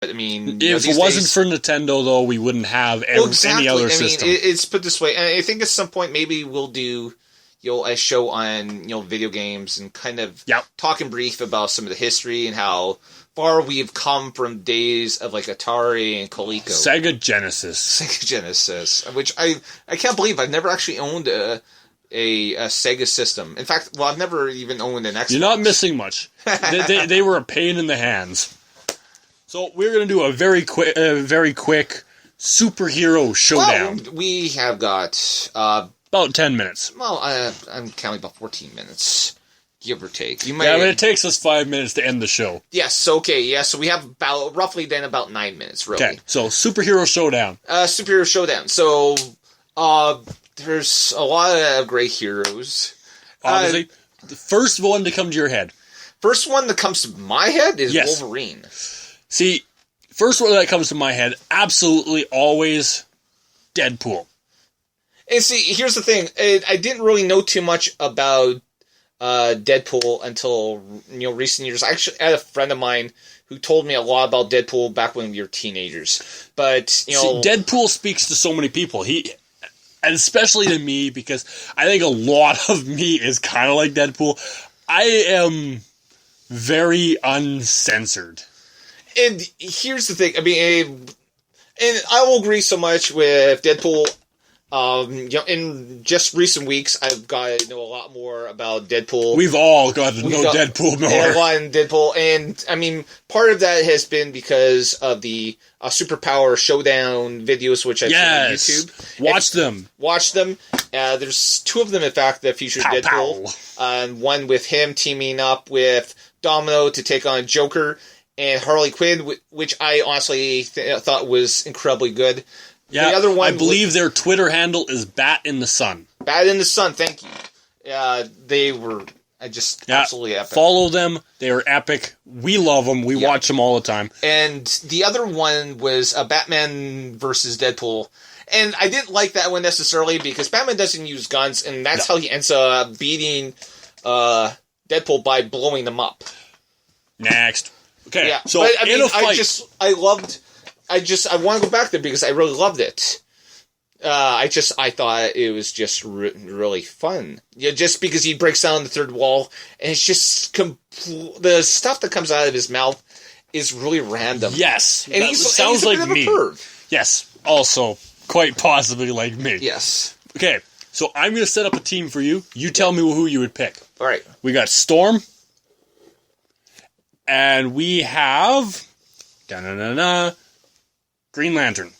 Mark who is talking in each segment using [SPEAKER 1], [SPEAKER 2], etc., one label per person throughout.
[SPEAKER 1] I mean,
[SPEAKER 2] if it wasn't for Nintendo, though, we wouldn't have any other system.
[SPEAKER 1] I mean, it's put this way, and I think at some point maybe we'll do, a show on, video games and kind of talk in brief about some of the history and how far we've come from days of like Atari and Coleco.
[SPEAKER 2] Sega Genesis,
[SPEAKER 1] which I can't believe I've never actually owned a Sega system. In fact, I've never even owned an Xbox.
[SPEAKER 2] You're not missing much. they were a pain in the hands. So we're going to do a very quick superhero showdown.
[SPEAKER 1] Well, we have got
[SPEAKER 2] about 10 minutes.
[SPEAKER 1] Well, I'm counting about 14 minutes, give or take.
[SPEAKER 2] But it takes us 5 minutes to end the show.
[SPEAKER 1] Yes. Okay. Yeah. So we have about 9 minutes, really. Okay.
[SPEAKER 2] So superhero showdown.
[SPEAKER 1] So there's a lot of great heroes.
[SPEAKER 2] Obviously, the first one to come to your head.
[SPEAKER 1] First one that comes to my head is Wolverine.
[SPEAKER 2] See, first one that comes to my head, absolutely always Deadpool. And
[SPEAKER 1] see, here's the thing. I didn't really know too much about Deadpool until recent years. I actually had a friend of mine who told me a lot about Deadpool back when we were teenagers. But,
[SPEAKER 2] See, Deadpool speaks to so many people. And especially to me, because I think a lot of me is kind of like Deadpool. I am very uncensored.
[SPEAKER 1] And here's the thing. I mean, and I will agree so much with Deadpool. In just recent weeks, I've got to know a lot more about Deadpool.
[SPEAKER 2] We've all got to know Deadpool more.
[SPEAKER 1] A lot in Deadpool. And, I mean, part of that has been because of the Superpower Showdown videos, which I've seen on YouTube. Watch them. There's two of them, in fact, that feature Deadpool. One with him teaming up with Domino to take on Joker, and Harley Quinn, which I honestly thought was incredibly good.
[SPEAKER 2] Yeah, the other one, I believe their Twitter handle is Bat in the Sun.
[SPEAKER 1] Bat in the Sun, thank you. They were absolutely epic.
[SPEAKER 2] Follow them. They are epic. We love them. We watch them all the time.
[SPEAKER 1] And the other one was Batman versus Deadpool. And I didn't like that one necessarily because Batman doesn't use guns, and that's how he ends up beating Deadpool by blowing them up.
[SPEAKER 2] Next. Okay,
[SPEAKER 1] yeah.
[SPEAKER 2] So
[SPEAKER 1] but,
[SPEAKER 2] in a fight...
[SPEAKER 1] I want to go back there because I really loved it. I thought it was just really fun. Yeah, just because he breaks down the third wall, and it's just the stuff that comes out of his mouth is really random.
[SPEAKER 2] Yes,
[SPEAKER 1] and he sounds like me.
[SPEAKER 2] Yes, also quite possibly like me.
[SPEAKER 1] Yes.
[SPEAKER 2] Okay, so I'm going to set up a team for you. You tell me who you would pick.
[SPEAKER 1] All right.
[SPEAKER 2] We got Storm, and we have Green Lantern.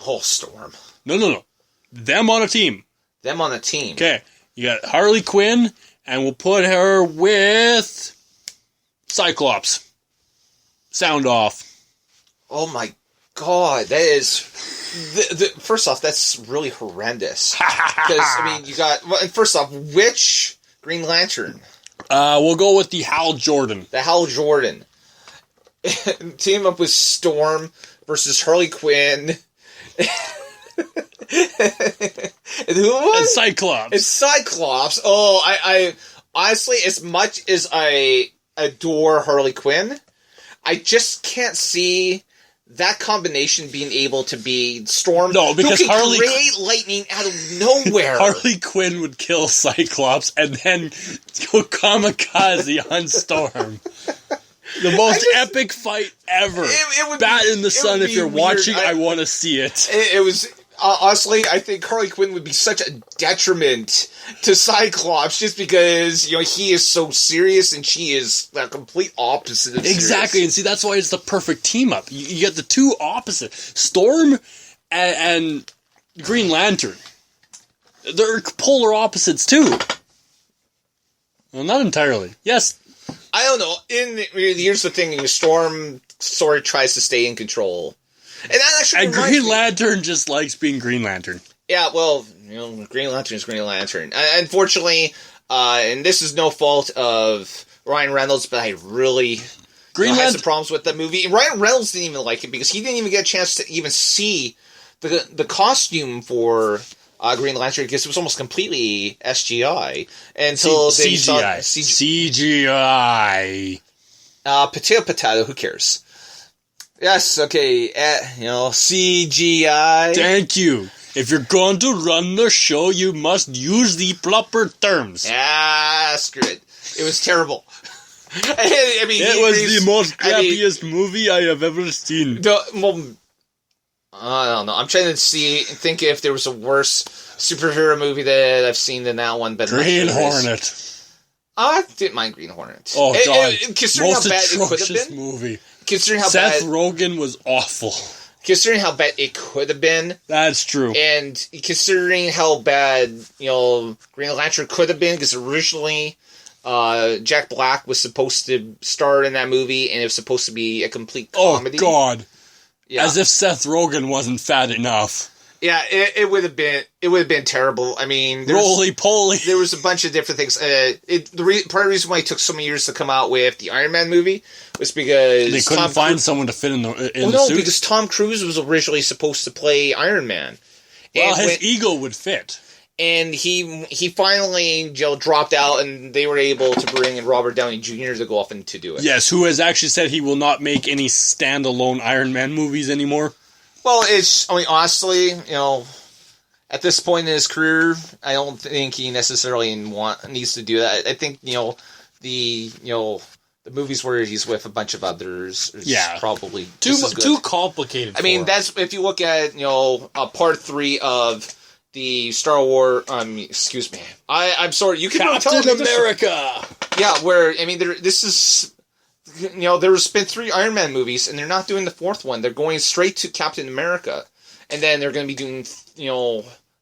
[SPEAKER 1] Oh, Storm.
[SPEAKER 2] No. Them on a team. Okay. You got Harley Quinn, and we'll put her with Cyclops. Sound off.
[SPEAKER 1] Oh my god, that is... first off, that's really horrendous. Because, you got... Well, first off, which Green Lantern?
[SPEAKER 2] We'll go with the Hal Jordan.
[SPEAKER 1] The Hal Jordan. Team up with Storm versus Harley Quinn. And who was?
[SPEAKER 2] And Cyclops.
[SPEAKER 1] It's Cyclops. Oh, I honestly, as much as I adore Harley Quinn, I just can't see that combination being able to be Storm.
[SPEAKER 2] No, because
[SPEAKER 1] who can create lightning out of nowhere.
[SPEAKER 2] Harley Quinn would kill Cyclops and then go kamikaze on Storm. The most epic fight ever. Bat in the Sun, if you're watching, I want to see it.
[SPEAKER 1] It was... honestly, I think Harley Quinn would be such a detriment to Cyclops just because, he is so serious and she is the complete opposite of serious.
[SPEAKER 2] Exactly, and see, that's why it's the perfect team-up. You get the two opposites. Storm and Green Lantern. They're polar opposites, too. Well, not entirely. Yes.
[SPEAKER 1] I don't know. Here's the thing. Storm sort of tries to stay in control. And
[SPEAKER 2] Green Lantern just likes being Green Lantern.
[SPEAKER 1] Yeah, well, Green Lantern is Green Lantern. Unfortunately, and this is no fault of Ryan Reynolds, but I really had some problems with that movie. Ryan Reynolds didn't even like it because he didn't even get a chance to even see the costume for Green Lantern because it was almost completely SGI until they saw
[SPEAKER 2] CGI.
[SPEAKER 1] Potato, who cares? Yes, okay, CGI.
[SPEAKER 2] Thank you. If you're going to run the show, you must use the proper terms.
[SPEAKER 1] Ah, screw it. It was terrible. I mean,
[SPEAKER 2] it was the most crappiest movie I have ever seen.
[SPEAKER 1] I don't know. I'm trying to think if there was a worse superhero movie that I've seen than that one. But
[SPEAKER 2] Green Hornet.
[SPEAKER 1] I didn't mind Green Hornet.
[SPEAKER 2] Oh, God.
[SPEAKER 1] Considering
[SPEAKER 2] most
[SPEAKER 1] how bad it could have
[SPEAKER 2] atrocious
[SPEAKER 1] been.
[SPEAKER 2] Movie.
[SPEAKER 1] Considering how
[SPEAKER 2] Seth Rogen was awful.
[SPEAKER 1] Considering how bad it could have been.
[SPEAKER 2] That's true.
[SPEAKER 1] And considering how bad, Green Lantern could have been, because originally Jack Black was supposed to star in that movie, and it was supposed to be a complete comedy.
[SPEAKER 2] Oh, God.
[SPEAKER 1] Yeah.
[SPEAKER 2] As if Seth Rogen wasn't fat enough.
[SPEAKER 1] Yeah, it would have been terrible. I mean,
[SPEAKER 2] roly poly.
[SPEAKER 1] There was a bunch of different things. Part of the reason why it took so many years to come out with the Iron Man movie was because
[SPEAKER 2] they couldn't find someone to fit in the suit.
[SPEAKER 1] Because Tom Cruise was originally supposed to play Iron Man.
[SPEAKER 2] Well, his ego would fit.
[SPEAKER 1] And he finally dropped out, and they were able to bring in Robert Downey Jr. to go off and to do it.
[SPEAKER 2] Yes, who has actually said he will not make any standalone Iron Man movies anymore.
[SPEAKER 1] Well, honestly, at this point in his career, I don't think he necessarily needs to do that. I think, the movies where he's with a bunch of others is probably
[SPEAKER 2] too complicated.
[SPEAKER 1] I mean, that's if you look at, part 3 of the Star Wars, excuse me. I'm sorry, you can
[SPEAKER 2] Captain America.
[SPEAKER 1] Yeah, where, I mean, there's been 3 Iron Man movies, and they're not doing the 4th one. They're going straight to Captain America. And then they're going to be doing,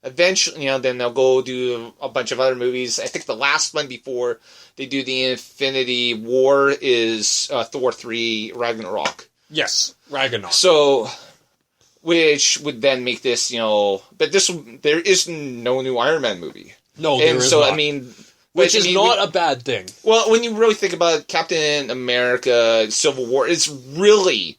[SPEAKER 1] eventually, then they'll go do a bunch of other movies. I think the last one before they do the Infinity War is Thor 3 Ragnarok.
[SPEAKER 2] Yes, Ragnarok.
[SPEAKER 1] So, which would then make this, but there is no new Iron Man movie.
[SPEAKER 2] No, there is not.
[SPEAKER 1] I mean...
[SPEAKER 2] Which is not a bad thing.
[SPEAKER 1] Well, when you really think about Captain America Civil War, it's really,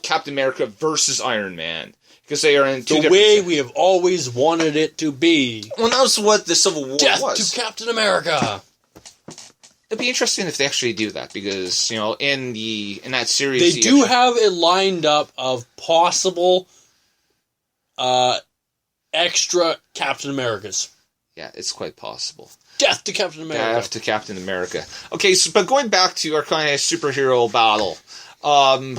[SPEAKER 1] Captain America versus Iron Man. Because they are in two different...
[SPEAKER 2] The way we have always wanted it to be.
[SPEAKER 1] Well, that was what the Civil War
[SPEAKER 2] Death
[SPEAKER 1] was.
[SPEAKER 2] to Captain America.
[SPEAKER 1] It'd be interesting if they actually do that, because, in that series...
[SPEAKER 2] They do have it lined up of possible extra Captain Americas.
[SPEAKER 1] Yeah, it's quite possible.
[SPEAKER 2] Death to Captain America.
[SPEAKER 1] Death to Captain America. Okay, so but going back to our kind of superhero battle,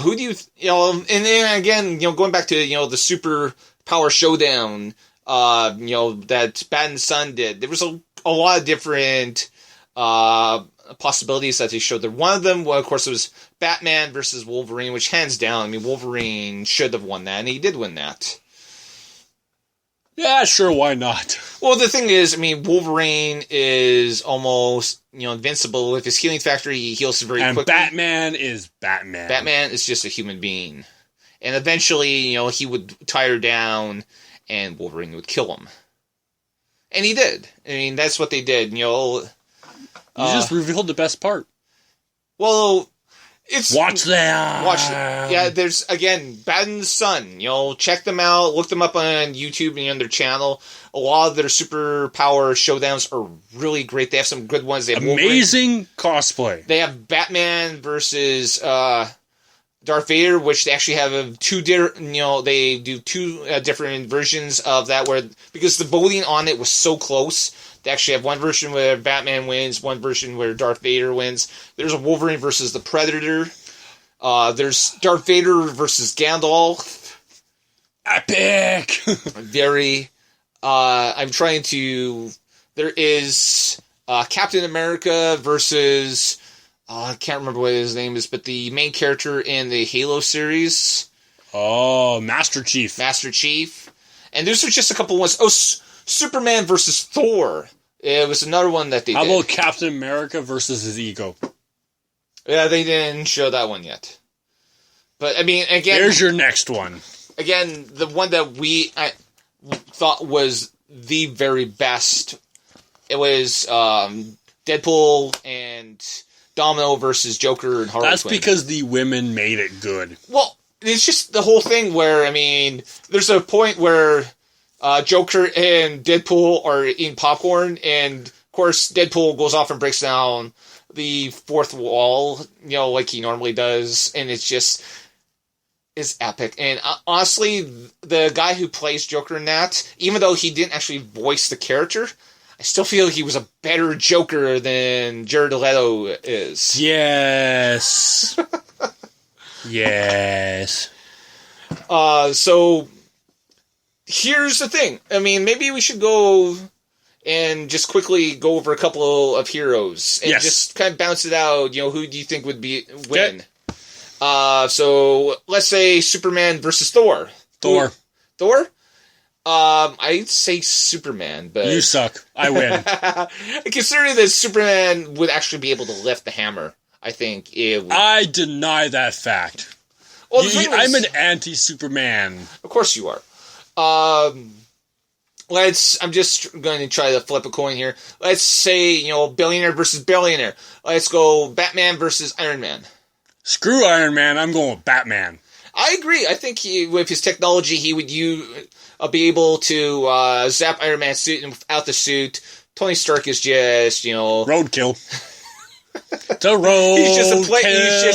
[SPEAKER 1] who do you, and then again, going back to the super power showdown, that Bat and Sun did. There was a lot of different possibilities that they showed there. One of them, well, of course, was Batman versus Wolverine, which hands down, I mean, Wolverine should have won that, and he did win that.
[SPEAKER 2] Yeah, sure, why not?
[SPEAKER 1] Well, the thing is, I mean, Wolverine is almost, invincible. With his healing factor, he heals very quickly. And
[SPEAKER 2] Batman is Batman.
[SPEAKER 1] Batman is just a human being. And eventually, he would tire down, and Wolverine would kill him. And he did. I mean, that's what they did, You
[SPEAKER 2] just revealed the best part.
[SPEAKER 1] Well...
[SPEAKER 2] Watch them.
[SPEAKER 1] Yeah, there's, again, Bat and Sun. Check them out. Look them up on YouTube and on their channel. A lot of their superpower showdowns are really great. They have some good ones. They have
[SPEAKER 2] amazing cosplay.
[SPEAKER 1] They have Batman versus Darth Vader, which they actually have they do 2 different versions of that, where because the voting on it was so close. They actually have one version where Batman wins, one version where Darth Vader wins. There's a Wolverine versus the Predator. There's Darth Vader versus Gandalf.
[SPEAKER 2] Epic!
[SPEAKER 1] Very. I'm trying to... There is Captain America versus... I can't remember what his name is, but the main character in the Halo series.
[SPEAKER 2] Oh, Master Chief.
[SPEAKER 1] Master Chief. And there's just a couple ones. Oh, Superman versus Thor. It was another one that they did.
[SPEAKER 2] How about Captain America versus his ego?
[SPEAKER 1] Yeah, they didn't show that one yet. But, I mean, again...
[SPEAKER 2] Here's your next one.
[SPEAKER 1] Again, the one that I thought was the very best. It was Deadpool and Domino versus Joker and Harley
[SPEAKER 2] That's
[SPEAKER 1] Quinn.
[SPEAKER 2] because the women made it good.
[SPEAKER 1] Well, it's just the whole thing where, I mean, there's a point where... Joker and Deadpool are eating popcorn, and of course Deadpool goes off and breaks down the fourth wall, like he normally does, and it's just is epic. And honestly, the guy who plays Joker in that, even though he didn't actually voice the character, I still feel he was a better Joker than Jared Leto is.
[SPEAKER 2] Yes. Yes.
[SPEAKER 1] So here's the thing. I mean, maybe we should go and just quickly go over a couple of heroes and just kind of bounce it out. You know, who do you think would win? So let's say Superman versus Thor.
[SPEAKER 2] Thor.
[SPEAKER 1] I'd say Superman, but
[SPEAKER 2] you suck. I win.
[SPEAKER 1] Considering that Superman would actually be able to lift the hammer, I think it would.
[SPEAKER 2] I deny that fact. Well, I'm an anti-Superman.
[SPEAKER 1] Of course you are. I'm just going to try to flip a coin here. Let's say, billionaire versus billionaire. Let's go Batman versus Iron Man.
[SPEAKER 2] Screw Iron Man. I'm going with Batman.
[SPEAKER 1] I agree. I think with his technology, he would be able to zap Iron Man's suit, and without the suit, Tony Stark is just,
[SPEAKER 2] roadkill. He's
[SPEAKER 1] just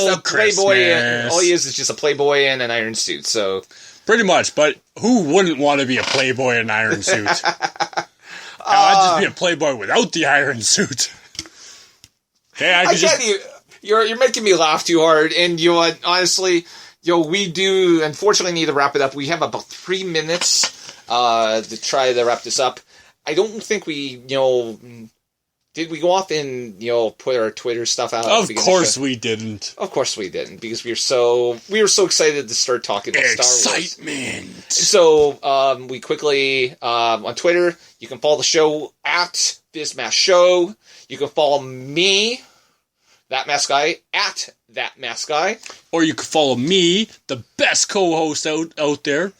[SPEAKER 1] a playboy. And all he is just a playboy in an iron suit. So
[SPEAKER 2] pretty much. But who wouldn't want to be a playboy in an iron suit? I'd just be a playboy without the iron suit. Okay,
[SPEAKER 1] You're making me laugh too hard, and honestly, we do unfortunately need to wrap it up. We have about 3 minutes to try to wrap this up. I don't think we, did we go off and put our Twitter stuff out?
[SPEAKER 2] Of course we didn't.
[SPEAKER 1] Of course we didn't, because we were so excited to start talking about Star Wars.
[SPEAKER 2] Excitement.
[SPEAKER 1] So we quickly on Twitter, you can follow the show at FizzMask Show. You can follow me, That Mask Guy, at That Mask Guy.
[SPEAKER 2] Or you can follow me, the best co-host out there.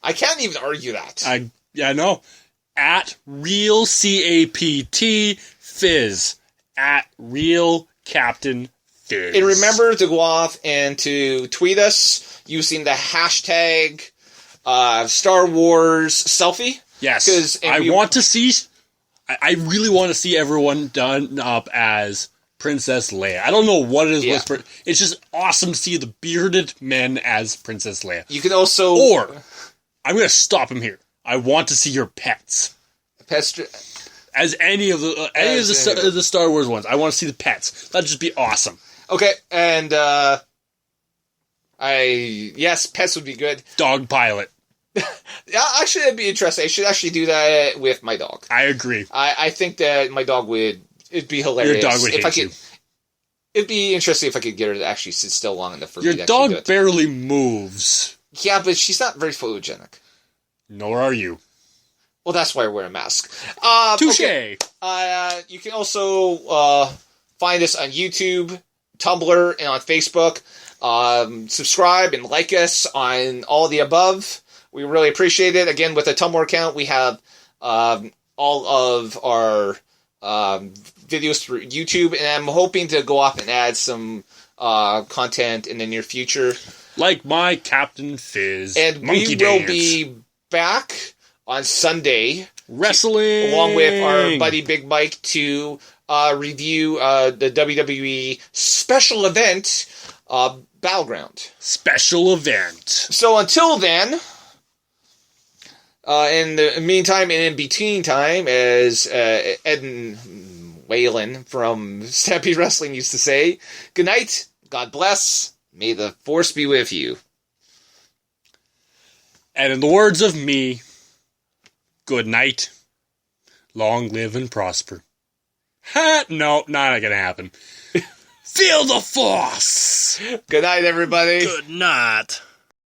[SPEAKER 1] I can't even argue that.
[SPEAKER 2] I know. At Real Capt Fizz. At Real Captain Fizz.
[SPEAKER 1] And remember to go off and to tweet us using the hashtag Star Wars selfie.
[SPEAKER 2] Yes. I really want to see everyone done up as Princess Leia. I don't know what it is. Yeah. It's just awesome to see the bearded men as Princess Leia.
[SPEAKER 1] You can also...
[SPEAKER 2] Or, I'm going to stop him here. I want to see your pets. As any of the Star Wars ones. I want to see the pets. That'd just be awesome.
[SPEAKER 1] Okay, and pets would be good.
[SPEAKER 2] Dog pilot.
[SPEAKER 1] Yeah, actually, that'd be interesting. I should actually do that with my dog.
[SPEAKER 2] I agree.
[SPEAKER 1] I think that my dog it'd be hilarious.
[SPEAKER 2] Your dog would hate you.
[SPEAKER 1] It'd be interesting if I could get her to actually sit still long enough for me to
[SPEAKER 2] Your dog barely moves.
[SPEAKER 1] Yeah, but she's not very photogenic.
[SPEAKER 2] Nor are you.
[SPEAKER 1] Well, that's why I wear a mask.
[SPEAKER 2] Touche!
[SPEAKER 1] Okay. You can also find us on YouTube, Tumblr, and on Facebook. Subscribe and like us on all the above. We really appreciate it. Again, with a Tumblr account, we have all of our videos through YouTube, and I'm hoping to go off and add some content in the near future.
[SPEAKER 2] Like my Captain Fizz.
[SPEAKER 1] And we will be back on Sunday.
[SPEAKER 2] Wrestling!
[SPEAKER 1] Along with our buddy Big Mike to review the WWE special event, Battleground.
[SPEAKER 2] Special event.
[SPEAKER 1] So until then, in the meantime and in between time, as Ed Whalen from Stampede Wrestling used to say, good night, God bless, may the Force be with you.
[SPEAKER 2] And in the words of me, good night, long live and prosper. No, not gonna happen. Feel the Force!
[SPEAKER 1] Good night, everybody.
[SPEAKER 2] Good night.